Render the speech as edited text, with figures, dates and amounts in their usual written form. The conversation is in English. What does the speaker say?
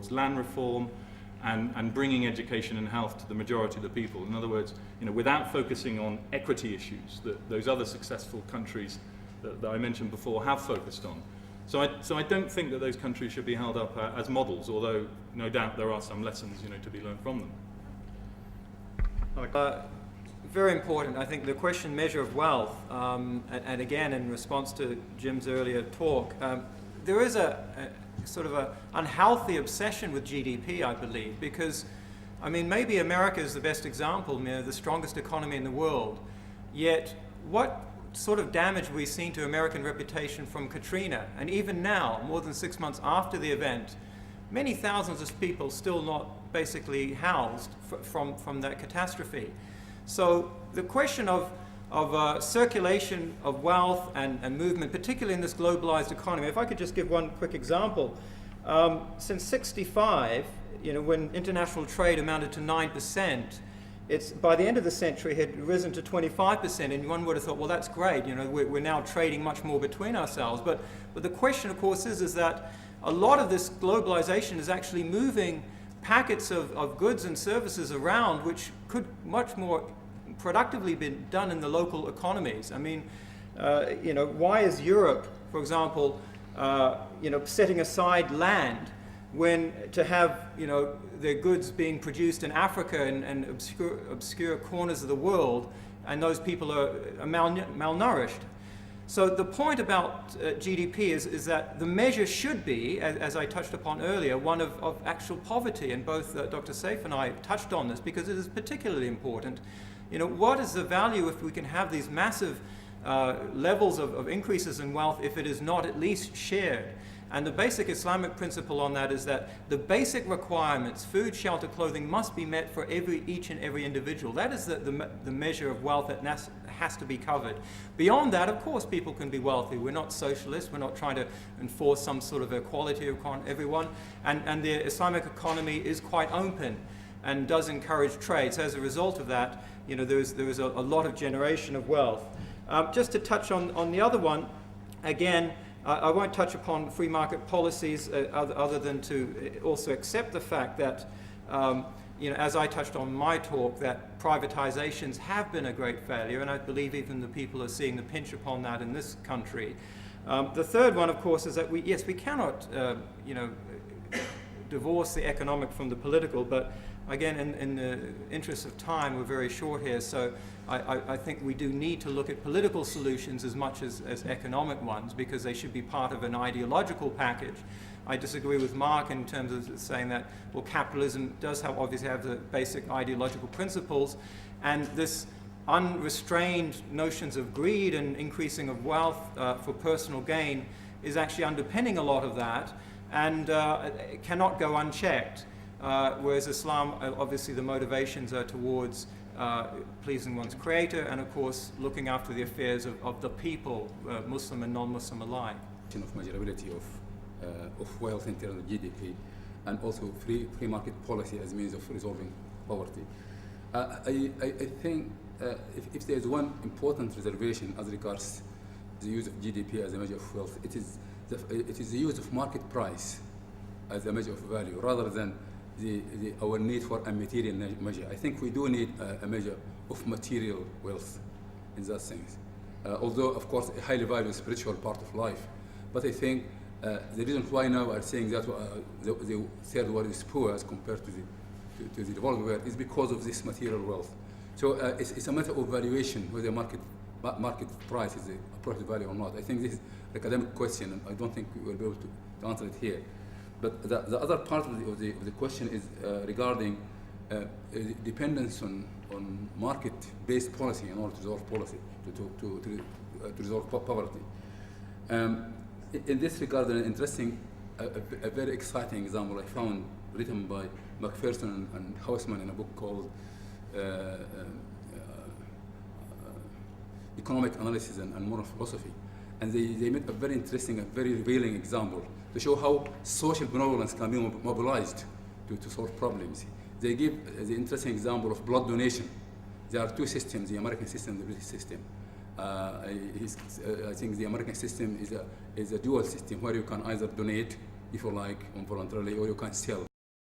towards land reform and bringing education and health to the majority of the people. In other words, without focusing on equity issues that those other successful countries that I mentioned before have focused on. So I don't think that those countries should be held up as models, although no doubt there are some lessons to be learned from them. Very important. I think the question measure of wealth, and again in response to Jim's earlier talk, there is a sort of an unhealthy obsession with GDP, I believe, because I mean maybe America is the best example, the strongest economy in the world, yet what sort of damage we've seen to American reputation from Katrina, and even now, more than 6 months after the event, many thousands of people still not basically housed from that catastrophe. So the question of circulation of wealth and movement, particularly in this globalized economy, if I could just give one quick example. Since '65, when international trade amounted to 9%, it's by the end of the century had risen to 25%, and one would have thought, well, that's great. We're now trading much more between ourselves. But the question, of course, is that a lot of this globalization is actually moving packets of goods and services around, which could much more productively be done in the local economies. I mean, why is Europe, for example, setting aside land when to have their goods being produced in Africa and obscure corners of the world, and those people are malnourished? So the point about GDP is that the measure should be, as I touched upon earlier, one of actual poverty, and both Dr. Saif and I touched on this because it is particularly important. What is the value if we can have these massive levels of increases in wealth if it is not at least shared? And the basic Islamic principle on that is that the basic requirements, food, shelter, clothing, must be met for each and every individual. That is the measure of wealth that has to be covered. Beyond that, of course, people can be wealthy. We're not socialists. We're not trying to enforce some sort of equality upon everyone. And the Islamic economy is quite open and does encourage trade. So as a result of that, there is a lot of generation of wealth. Just to touch on the other one, again, I won't touch upon free market policies other than to also accept the fact that, as I touched on in my talk, that privatizations have been a great failure, and I believe even the people are seeing the pinch upon that in this country. The third one, of course, is that we cannot, divorce the economic from the political, but again, in the interest of time, we're very short here, so I think we do need to look at political solutions as much as economic ones, because they should be part of an ideological package. I disagree with Mark in terms of saying that, well, capitalism does obviously have the basic ideological principles, and this unrestrained notions of greed and increasing of wealth for personal gain is actually underpinning a lot of that, and it cannot go unchecked. Whereas Islam, obviously the motivations are towards pleasing one's creator and of course looking after the affairs of the people, Muslim and non-Muslim alike. Of measurability of wealth in terms of GDP, and also free market policy as means of resolving poverty. I think if there is one important reservation as regards the use of GDP as a measure of wealth, it is the use of market price as a measure of value rather than our need for a material measure. I think we do need a measure of material wealth in that sense. Although, of course, a highly valued spiritual part of life. But I think the reason why now are saying that the third world is poor as compared to the developed world is because of this material wealth. So it's a matter of valuation whether market price is the appropriate value or not. I think this is an academic question, and I don't think we will be able to answer it here. But the other part of the question is regarding dependence on market-based policy in order to resolve to resolve poverty. In this regard, an interesting, a very exciting example I found written by Macpherson and Hausman in a book called Economic Analysis and Moral Philosophy. And they made a very interesting and very revealing example to show how social benevolence can be mobilized to solve problems. They give the interesting example of blood donation. There are two systems, the American system and the British system. I think the American system is a dual system where you can either donate, if you like, voluntarily, or you can sell.